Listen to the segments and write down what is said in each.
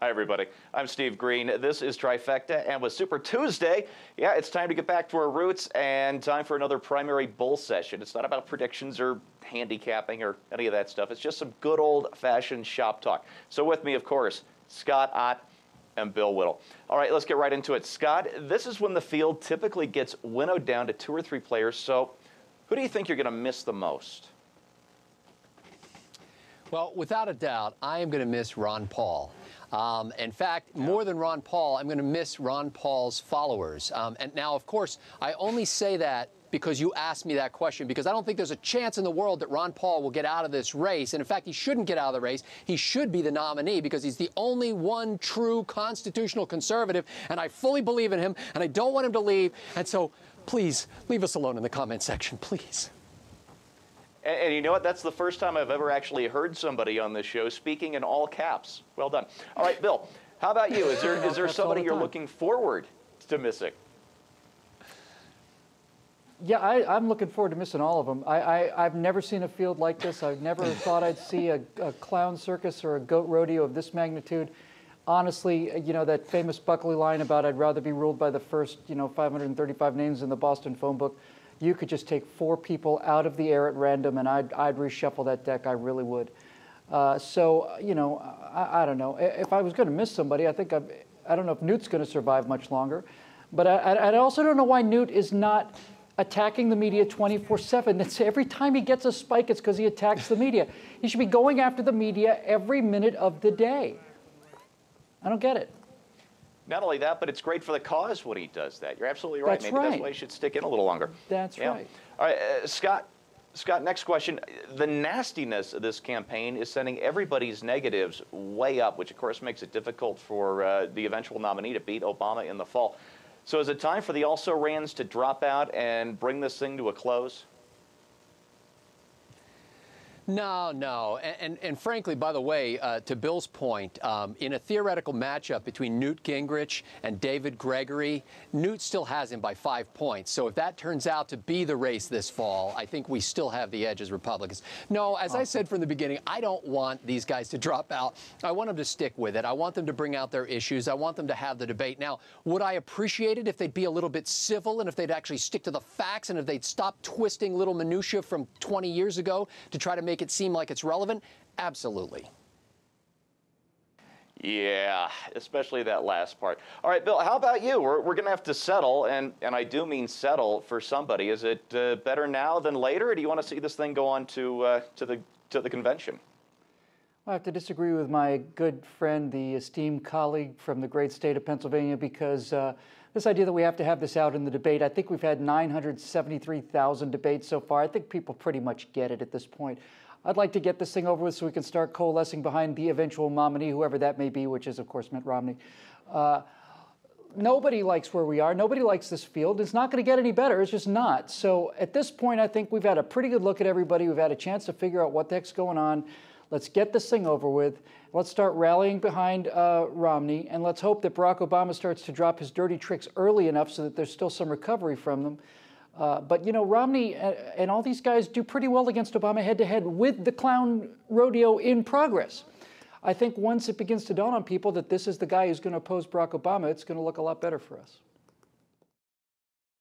Hi, everybody. I'm Steve Green. This is Trifecta, and with Super Tuesday, yeah, it's time to get back to our roots and time for another primary bull session. It's not about predictions or handicapping or any of that stuff. It's just some good old-fashioned shop talk. So with me, of course, Scott Ott and Bill Whittle. All right, let's get right into it. Scott, this is when the field typically gets winnowed down to 2 or 3 players. So who do you think you're going to miss the most? Well, without a doubt, I am going to miss Ron Paul. In fact, more than Ron Paul, I'm going to miss Ron Paul's followers. And now, of course, I only say that because you asked me that question, because I don't think there's a chance in the world that Ron Paul will get out of this race. And in fact, he shouldn't get out of the race. He should be the nominee because he's the only one true constitutional conservative. And I fully believe in him, and I don't want him to leave. And so please leave us alone in the comment section, please. And you know what? That's the first time I've ever actually heard somebody on this show speaking in all caps. Well done. All right, Bill, how about you? Is there somebody you're looking forward to missing? Yeah, I'm looking forward to missing all of them. I've never seen a field like this. I've never thought I'd see a clown circus or a goat rodeo of this magnitude. Honestly, you know, that famous Buckley line about I'd rather be ruled by the first, 535 names in the Boston phone book. You could just take 4 people out of the air at random, and I'd reshuffle that deck. I really would. I don't know. If I was going to miss somebody, I don't know if Newt's going to survive much longer. But I also don't know why Newt is not attacking the media 24/7. That's every time he gets a spike, it's because he attacks the media. He should be going after the media every minute of the day. I don't get it. Not only that, but it's great for the cause when he does that. You're absolutely right. That's Maybe right. That's why he should stick in a little longer. That's right. All right, Scott, next question. The nastiness of this campaign is sending everybody's negatives way up, which of course makes it difficult for the eventual nominee to beat Obama in the fall. So is it time for the also-rans to drop out and bring this thing to a close? No. And frankly, by the way, to Bill's point, in a theoretical matchup between Newt Gingrich and David Gregory, Newt still has him by 5 points. So if that turns out to be the race this fall, I think we still have the edge as Republicans. No, as I said from the beginning, I don't want these guys to drop out. I want them to stick with it. I want them to bring out their issues. I want them to have the debate. Now, would I appreciate it if they'd be a little bit civil and if they'd actually stick to the facts and if they'd stop twisting little minutia from 20 years ago to try to make it seem like it's relevant? Absolutely. Yeah, especially that last part. All right, Bill, how about you? We're going to have to settle, and I do mean settle for somebody. Is it better now than later, or do you want to see this thing go on to the convention? I have to disagree with my good friend, the esteemed colleague from the great state of Pennsylvania, because this idea that we have to have this out in the debate, I think we've had 973,000 debates so far. I think people pretty much get it at this point. I'd like to get this thing over with so we can start coalescing behind the eventual nominee, whoever that may be, which is, of course, Mitt Romney. Nobody likes where we are. Nobody likes this field. It's not going to get any better. It's just not. So at this point, I think we've had a pretty good look at everybody. We've had a chance to figure out what the heck's going on. Let's get this thing over with. Let's start rallying behind Romney, and let's hope that Barack Obama starts to drop his dirty tricks early enough so that there's still some recovery from them. But, Romney and all these guys do pretty well against Obama head-to-head with the clown rodeo in progress. I think once it begins to dawn on people that this is the guy who's going to oppose Barack Obama, it's going to look a lot better for us.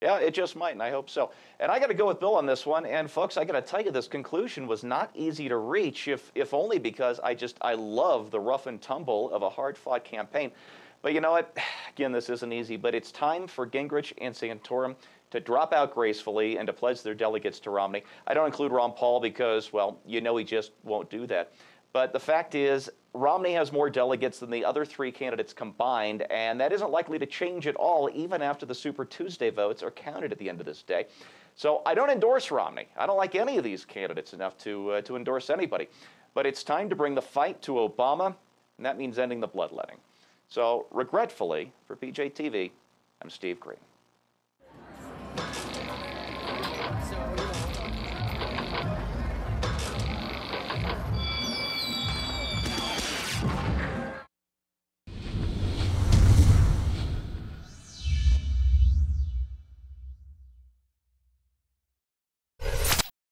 Yeah, it just might, and I hope so. And I got to go with Bill on this one. And, folks, I got to tell you, this conclusion was not easy to reach, if only because I love the rough and tumble of a hard-fought campaign. But you know what? Again, this isn't easy, but it's time for Gingrich and Santorum to drop out gracefully and to pledge their delegates to Romney. I don't include Ron Paul because, well, he just won't do that. But the fact is, Romney has more delegates than the other 3 candidates combined, and that isn't likely to change at all even after the Super Tuesday votes are counted at the end of this day. So I don't endorse Romney. I don't like any of these candidates enough to endorse anybody. But it's time to bring the fight to Obama, and that means ending the bloodletting. So regretfully, for BJTV, I'm Steve Green.